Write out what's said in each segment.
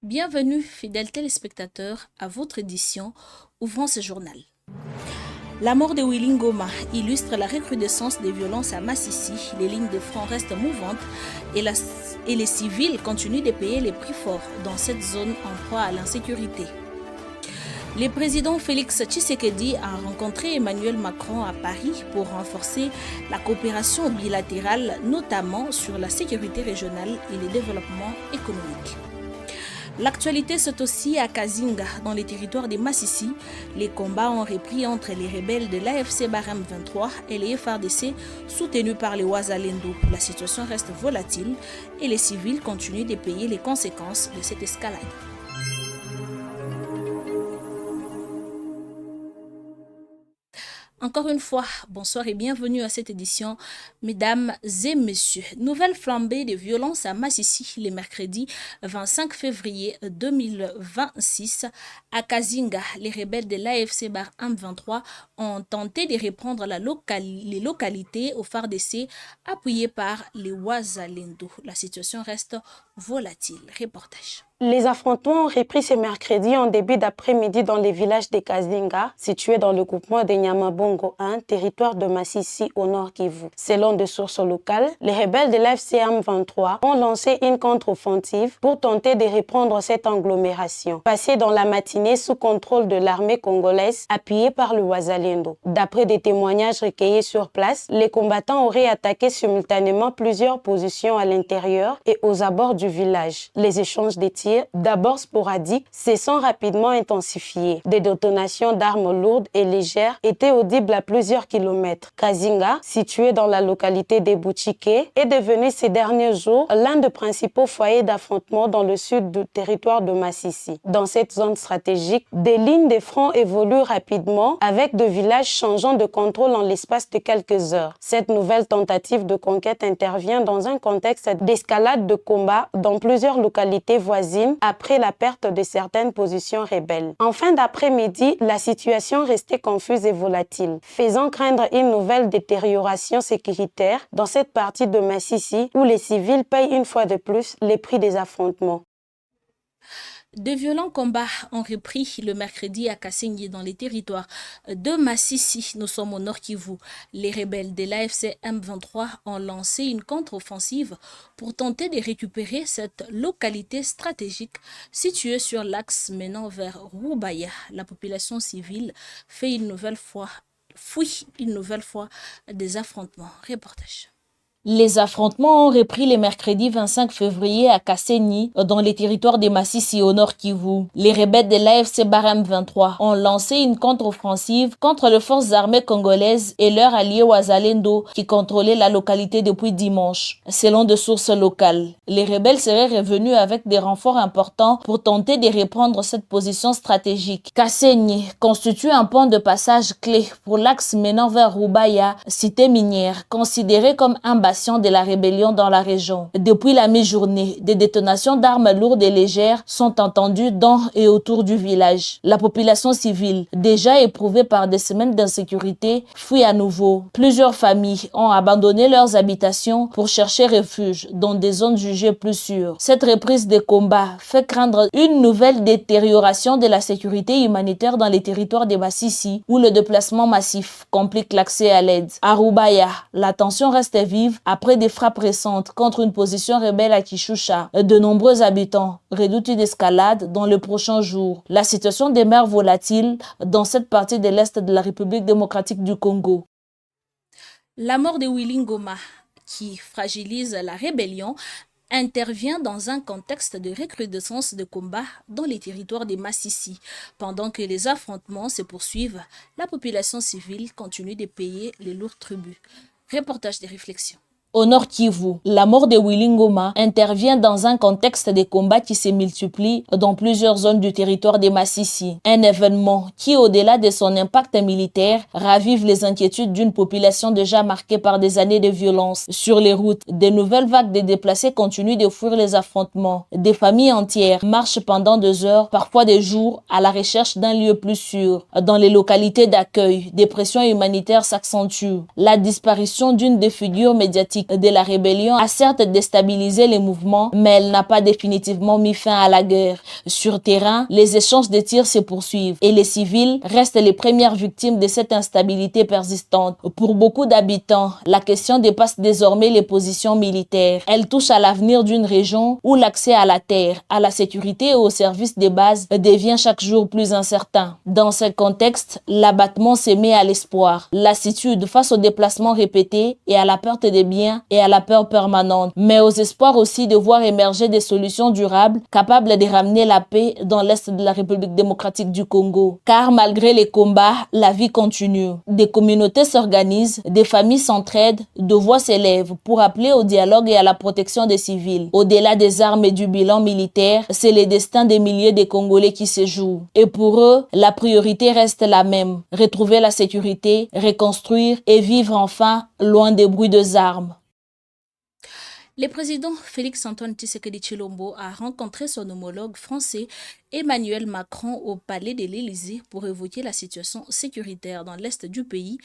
Bienvenue, fidèles téléspectateurs, à votre édition ouvrant ce journal. La mort de Willy Ngoma illustre la recrudescence des violences à Massissi. Les lignes de front restent mouvantes et les civils continuent de payer les prix forts dans cette zone en proie à l'insécurité. Le président Félix Tshisekedi a rencontré Emmanuel Macron à Paris pour renforcer la coopération bilatérale, notamment sur la sécurité régionale et le développement économique. L'actualité c'est aussi à Kazinga, dans les territoires de Massissi. Les combats ont repris entre les rebelles de l'AFC Barham 23 et les FARDC soutenus par les Wazalendo. La situation reste volatile et les civils continuent de payer les conséquences de cette escalade. Encore une fois, bonsoir et bienvenue à cette édition, mesdames et messieurs. Nouvelle flambée de violence à Massissi le mercredi 25 février 2026. À Kazinga, les rebelles de l'AFC Barham 23 ont tenté de reprendre les localités au FARDC appuyées par les Wazalendo. La situation reste volatile. Reportage. Les affrontements ont repris ce mercredi en début d'après-midi dans les villages de Kazinga, situés dans le groupement de Nyamabongo 1, territoire de Massissi au nord Kivu. Selon des sources locales, les rebelles de l'FCM 23 ont lancé une contre-offensive pour tenter de reprendre cette agglomération, passée dans la matinée sous contrôle de l'armée congolaise appuyée par le Wazalendo. D'après des témoignages recueillis sur place, les combattants auraient attaqué simultanément plusieurs positions à l'intérieur et aux abords du village. Les échanges de tirs, d'abord sporadiques, se sont rapidement intensifiés. Des détonations d'armes lourdes et légères étaient audibles à plusieurs kilomètres. Kazinga, situé dans la localité de Bouchike, est devenu ces derniers jours l'un des principaux foyers d'affrontement dans le sud du territoire de Massissi. Dans cette zone stratégique, des lignes de front évoluent rapidement avec de villages changeant de contrôle en l'espace de quelques heures. Cette nouvelle tentative de conquête intervient dans un contexte d'escalade de combats dans plusieurs localités voisines après la perte de certaines positions rebelles. En fin d'après-midi, la situation restait confuse et volatile, faisant craindre une nouvelle détérioration sécuritaire dans cette partie de Massissi où les civils payent une fois de plus les prix des affrontements. De violents combats ont repris le mercredi à Kasengi dans les territoires de Massissi. Nous sommes au nord Kivu. Les rebelles de l'AFC M23 ont lancé une contre-offensive pour tenter de récupérer cette localité stratégique située sur l'axe menant vers Rubaya. La population civile fuit une nouvelle fois des affrontements. Reportage. Les affrontements ont repris le mercredi 25 février à Kasenyi, dans les territoires de Massissi au nord Kivu. Les rebelles de l'AFC Barham 23 ont lancé une contre-offensive contre les forces armées congolaises et leurs alliés Wazalendo qui contrôlaient la localité depuis dimanche. Selon des sources locales, les rebelles seraient revenus avec des renforts importants pour tenter de reprendre cette position stratégique. Kasenyi constitue un point de passage clé pour l'axe menant vers Rubaya, cité minière, considérée comme un de la rébellion dans la région. Depuis la mi-journée, des détonations d'armes lourdes et légères sont entendues dans et autour du village. La population civile, déjà éprouvée par des semaines d'insécurité, fuit à nouveau. Plusieurs familles ont abandonné leurs habitations pour chercher refuge dans des zones jugées plus sûres. Cette reprise des combats fait craindre une nouvelle détérioration de la sécurité humanitaire dans les territoires de Massissi, où le déplacement massif complique l'accès à l'aide. À Rubaya, la tension reste vive après des frappes récentes contre une position rebelle à Kishusha. De nombreux habitants redoutent une escalade dans les prochains jours. La situation demeure volatile dans cette partie de l'Est de la République démocratique du Congo. La mort de Willy Ngoma, qui fragilise la rébellion, intervient dans un contexte de recrudescence de combats dans les territoires de Massissi. Pendant que les affrontements se poursuivent, la population civile continue de payer les lourds tributs. Reportage de réflexion. Au nord Kivu, la mort de Willy Ngoma intervient dans un contexte de combats qui se multiplient dans plusieurs zones du territoire de Massissi. Un événement qui, au-delà de son impact militaire, ravive les inquiétudes d'une population déjà marquée par des années de violence. Sur les routes, de nouvelles vagues de déplacés continuent de fuir les affrontements. Des familles entières marchent pendant 2 heures, parfois des jours, à la recherche d'un lieu plus sûr. Dans les localités d'accueil, des pressions humanitaires s'accentuent. La disparition d'une des figures médiatiques diplomatique de la rébellion a certes déstabilisé les mouvements, mais elle n'a pas définitivement mis fin à la guerre. Sur terrain, les échanges de tirs se poursuivent et les civils restent les premières victimes de cette instabilité persistante. Pour beaucoup d'habitants, la question dépasse désormais les positions militaires. Elle touche à l'avenir d'une région où l'accès à la terre, à la sécurité et aux services de base devient chaque jour plus incertain. Dans ce contexte, l'abattement se met à l'espoir, lassitude face aux déplacements répétés et à la perte des biens et à la peur permanente, mais aux espoirs aussi de voir émerger des solutions durables capables de ramener la paix dans l'est de la République démocratique du Congo. Car malgré les combats, la vie continue. Des communautés s'organisent, des familles s'entraident, de voix s'élèvent pour appeler au dialogue et à la protection des civils. Au-delà des armes et du bilan militaire, c'est le destin des milliers de Congolais qui se joue. Et pour eux, la priorité reste la même: retrouver la sécurité, reconstruire et vivre enfin loin des bruits des armes. Le président Félix-Antoine Tshisekedi Tshilombo a rencontré son homologue français Emmanuel Macron au palais de l'Élysée pour évoquer la situation sécuritaire dans l'est du pays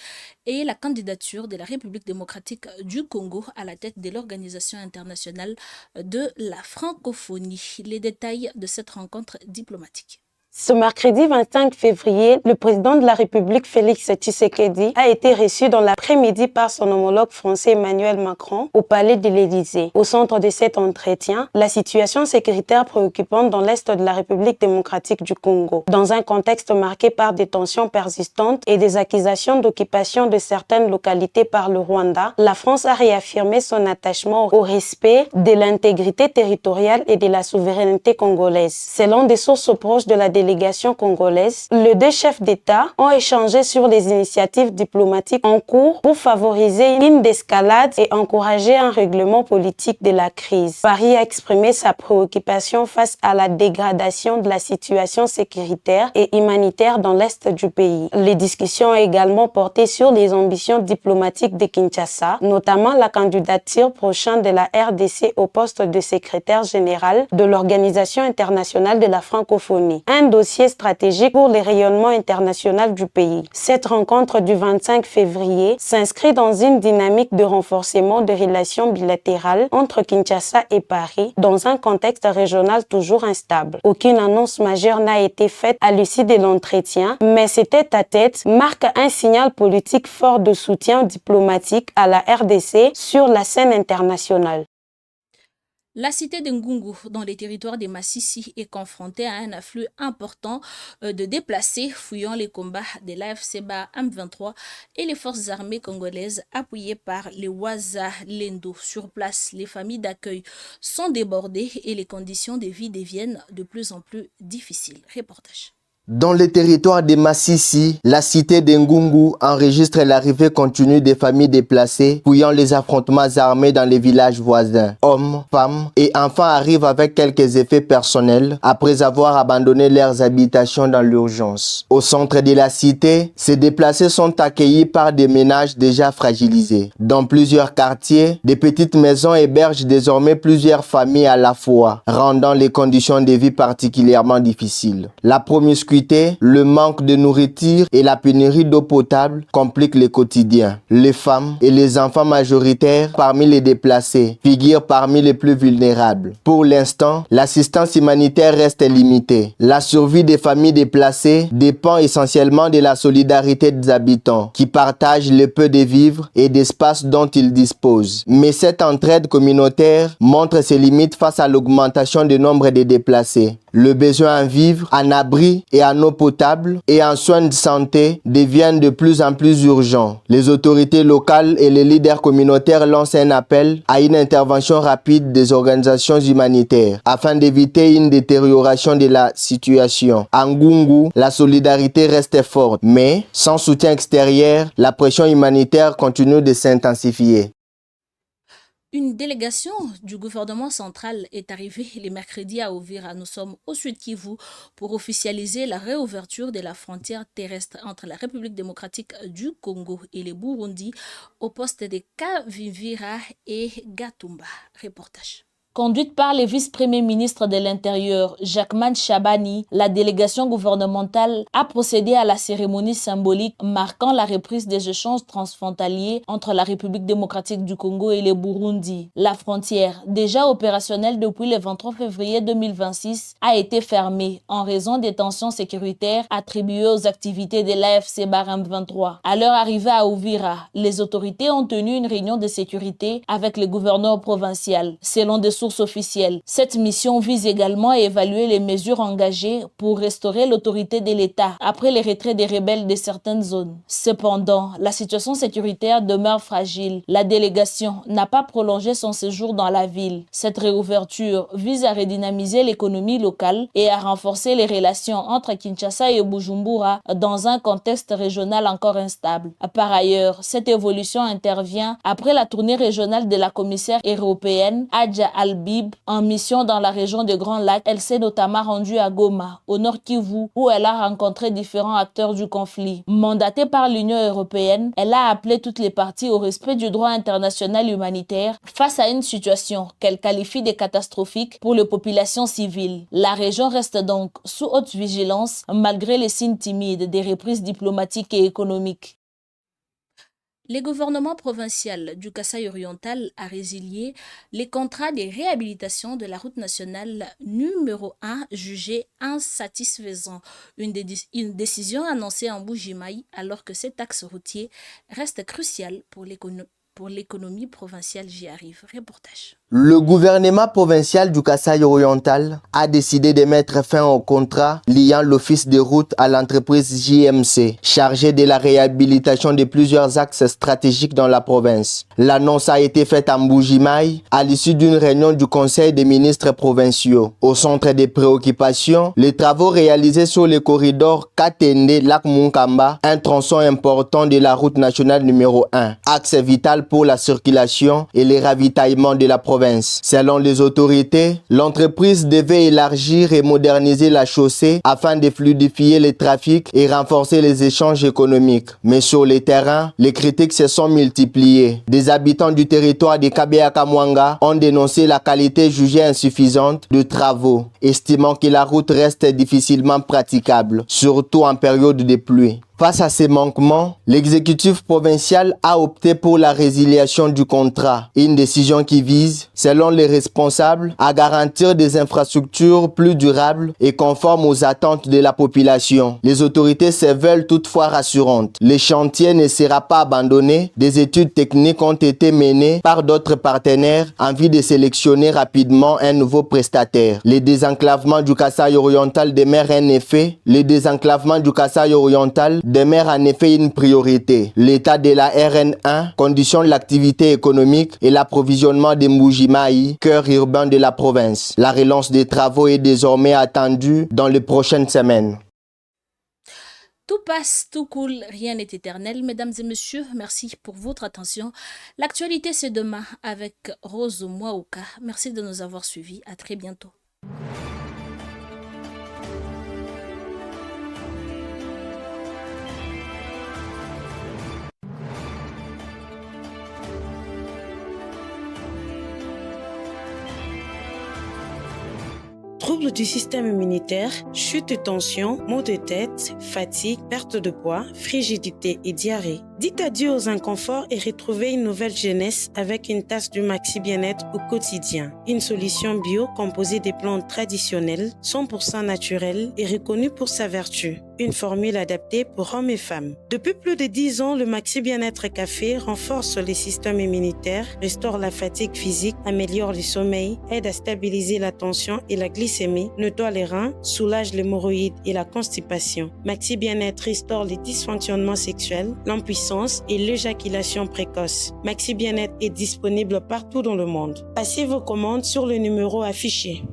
et la candidature de la République démocratique du Congo à la tête de l'Organisation internationale de la francophonie. Les détails de cette rencontre diplomatique. Ce mercredi 25 février, le président de la République Félix Tshisekedi a été reçu dans l'après-midi par son homologue français Emmanuel Macron au palais de l'Élysée. Au centre de cet entretien, la situation sécuritaire préoccupante dans l'est de la République démocratique du Congo. Dans un contexte marqué par des tensions persistantes et des accusations d'occupation de certaines localités par le Rwanda, la France a réaffirmé son attachement au respect de l'intégrité territoriale et de la souveraineté congolaise. Selon des sources proches de la délégation congolaise, les deux chefs d'État ont échangé sur les initiatives diplomatiques en cours pour favoriser une ligne d'escalade et encourager un règlement politique de la crise. Paris a exprimé sa préoccupation face à la dégradation de la situation sécuritaire et humanitaire dans l'est du pays. Les discussions ont également porté sur les ambitions diplomatiques de Kinshasa, notamment la candidature prochaine de la RDC au poste de secrétaire général de l'Organisation internationale de la francophonie. Un dossier stratégique pour le rayonnement international du pays. Cette rencontre du 25 février s'inscrit dans une dynamique de renforcement des relations bilatérales entre Kinshasa et Paris dans un contexte régional toujours instable. Aucune annonce majeure n'a été faite à l'issue de l'entretien, mais cet tête-à-tête marque un signal politique fort de soutien diplomatique à la RDC sur la scène internationale. La cité de Ngungu, dans les territoires de Massissi, est confrontée à un afflux important de déplacés fouillant les combats de l'AFC-BA M23 et les forces armées congolaises appuyées par les Wazalendo. Sur place, les familles d'accueil sont débordées et les conditions de vie deviennent de plus en plus difficiles. Reportage. Dans les territoires de Massissi, la cité de Ngungu enregistre l'arrivée continue des familles déplacées, fouillant les affrontements armés dans les villages voisins. Hommes, femmes et enfants arrivent avec quelques effets personnels après avoir abandonné leurs habitations dans l'urgence. Au centre de la cité, ces déplacés sont accueillis par des ménages déjà fragilisés. Dans plusieurs quartiers, des petites maisons hébergent désormais plusieurs familles à la fois, rendant les conditions de vie particulièrement difficiles. La promiscuité, le manque de nourriture et la pénurie d'eau potable compliquent le quotidien. Les femmes et les enfants majoritaires parmi les déplacés figurent parmi les plus vulnérables. Pour l'instant, l'assistance humanitaire reste limitée. La survie des familles déplacées dépend essentiellement de la solidarité des habitants qui partagent le peu de vivres et d'espace dont ils disposent. Mais cette entraide communautaire montre ses limites face à l'augmentation du nombre de déplacés. Le besoin en vivres, en abri et en eau potable et en soins de santé deviennent de plus en plus urgents. Les autorités locales et les leaders communautaires lancent un appel à une intervention rapide des organisations humanitaires afin d'éviter une détérioration de la situation. À Ngungu, la solidarité reste forte, mais sans soutien extérieur, la pression humanitaire continue de s'intensifier. Une délégation du gouvernement central est arrivée le mercredi à Uvira. Nous sommes au Sud Kivu pour officialiser la réouverture de la frontière terrestre entre la République démocratique du Congo et le Burundi au poste de Kavivira et Gatumba. Reportage. Conduite par le vice-premier ministre de l'Intérieur, Jacquemin Chabani, la délégation gouvernementale a procédé à la cérémonie symbolique marquant la reprise des échanges transfrontaliers entre la République démocratique du Congo et le Burundi. La frontière, déjà opérationnelle depuis le 23 février 2026, a été fermée en raison des tensions sécuritaires attribuées aux activités de l'AFC Barham 23. À leur arrivée à Uvira, les autorités ont tenu une réunion de sécurité avec le gouverneur provincial. Selon des sources officielles, cette mission vise également à évaluer les mesures engagées pour restaurer l'autorité de l'État après les retraits des rebelles de certaines zones. Cependant, la situation sécuritaire demeure fragile. La délégation n'a pas prolongé son séjour dans la ville. Cette réouverture vise à redynamiser l'économie locale et à renforcer les relations entre Kinshasa et Bujumbura dans un contexte régional encore instable. Par ailleurs, cette évolution intervient après la tournée régionale de la commissaire européenne Adja Albib en mission dans la région de Grand Lac. Elle s'est notamment rendue à Goma, au Nord Kivu, où elle a rencontré différents acteurs du conflit. Mandatée par l'Union européenne, elle a appelé toutes les parties au respect du droit international humanitaire face à une situation qu'elle qualifie de catastrophique pour les populations civiles. La région reste donc sous haute vigilance malgré les signes timides des reprises diplomatiques et économiques. Le gouvernement provincial du Kasaï oriental a résilié les contrats de réhabilitation de la route nationale numéro 1 jugée insatisfaisant. Une décision annoncée en Bujimaï alors que cet axe routier reste crucial pour l'économie provinciale. J'y arrive. Reportage. Le gouvernement provincial du Kasaï oriental a décidé de mettre fin au contrat liant l'office de route à l'entreprise JMC, chargée de la réhabilitation de plusieurs axes stratégiques dans la province. L'annonce a été faite en Bujimaï à l'issue d'une réunion du Conseil des ministres provinciaux. Au centre des préoccupations, les travaux réalisés sur le corridor Katende-Lac-Munkamba, un tronçon important de la route nationale numéro 1, axe vital pour la circulation et les ravitaillements de la province. Selon les autorités, l'entreprise devait élargir et moderniser la chaussée afin de fluidifier le trafic et renforcer les échanges économiques. Mais sur le terrain, les critiques se sont multipliées. Des habitants du territoire de Kabea-Kamwanga ont dénoncé la qualité jugée insuffisante de travaux, estimant que la route reste difficilement praticable, surtout en période de pluie. Face à ces manquements, l'exécutif provincial a opté pour la résiliation du contrat, une décision qui vise, selon les responsables, à garantir des infrastructures plus durables et conformes aux attentes de la population. Les autorités se veulent toutefois rassurantes. Le chantier ne sera pas abandonné. Des études techniques ont été menées par d'autres partenaires en vue de sélectionner rapidement un nouveau prestataire. Le désenclavement du Kasaï oriental demeure un effet. Le désenclavement du Kasaï oriental demeure en effet une priorité. L'état de la RN1 conditionne l'activité économique et l'approvisionnement des Mbujimaï, cœur urbain de la province. La relance des travaux est désormais attendue dans les prochaines semaines. Tout passe, tout coule, rien n'est éternel. Mesdames et messieurs, merci pour votre attention. L'actualité, c'est demain avec Rose Mouaouka. Merci de nous avoir suivis. À très bientôt. Troubles du système immunitaire, chute de tension, maux de tête, fatigue, perte de poids, frigidité et diarrhée. Dites adieu aux inconforts et retrouvez une nouvelle jeunesse avec une tasse du Maxi Bien-être au quotidien. Une solution bio composée des plantes traditionnelles, 100% naturelles et reconnue pour sa vertu. Une formule adaptée pour hommes et femmes. Depuis plus de 10 ans, le Maxi Bien-être Café renforce les systèmes immunitaires, restaure la fatigue physique, améliore le sommeil, aide à stabiliser la tension et la glycémie, nettoie les reins, soulage l'hémorroïde et la constipation. Maxi Bien-être restaure les dysfonctionnements sexuels, l'impuissance et l'éjaculation précoce. Maxi Bien-être est disponible partout dans le monde. Passez vos commandes sur le numéro affiché.